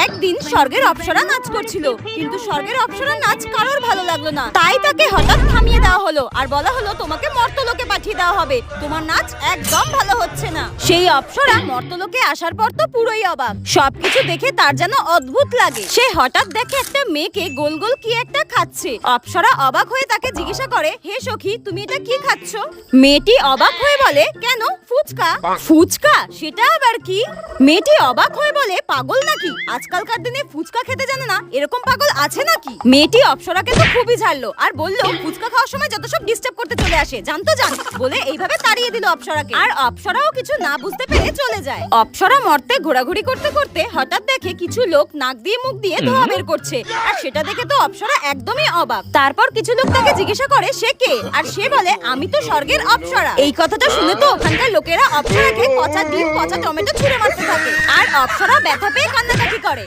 একদিন স্বর্গের অপ্সরা নাচ করছিল, কিন্তু স্বর্গের অপ্সরা নাচ কারোর ভালো লাগলো না। তাই তাকে হঠাৎ থামিয়ে দেওয়া হলো আর বলা হলো তোমাকে মর্তলোকে পাঠিয়ে দেওয়া হবে, তোমার নাচ একদম ভালো হচ্ছে না। সেই অপ্সরা মর্তলোকে আসার পর তো পুরোই অবাক, সবকিছু দেখে তার যেন অদ্ভুত লাগে। সে হঠাৎ দেখে একটা মেয়েকে গোল গোল কি একটা খাচ্ছে। অপ্সরা অবাক হয়ে তাকে জিজ্ঞাসা করে, হে সখী, তুমি এটা কি খাচ্ছ? মেয়েটি অবাক হয়ে বলে, কেন, ফুচকা। ফুচকা? সেটা আবার কি? মেয়েটি অবাক হয়ে বলে, পাগল নাকি, আজকালকার দিনে ফুচকা খেতে জানে না, এরকম পাগল আছে নাকি? মেয়েটি অপ্সরাকে তো খুবই ঝাড়লো আর বলল, ফুচকা খাওয়ার সময় যত সব ডিস্টার্ব করতে চলে আসে, জানতো জান, বলে এইভাবে তাড়িয়ে দিল অপ্সরাকে। আর অপ্সরাও কিছু না বুঝতে পেরে চলে যায়। অপ্সরা মর্তে ঘোরাঘুরি করতে করতে হঠাৎ দেখে কিছু লোক নাক দিয়ে মুখ দিয়ে ধোঁয়া বের করছে, আর সেটা দেখে তো অপ্সরা একদমই অবাক। তারপর কিছু লোক তাকে জিজ্ঞাসা করে সে কে, আর সে বলে, আমি তো স্বর্গের অপ্সরা। এই কথাটা শুনে তো ওখানকার লোকেরা অপ্সরাকে পচা ডিম, পচা টমেটো ছুঁড়ে মারতে থাকে, আর অপ্সরা ব্যথা পেয়ে কান্নাকাটি করে।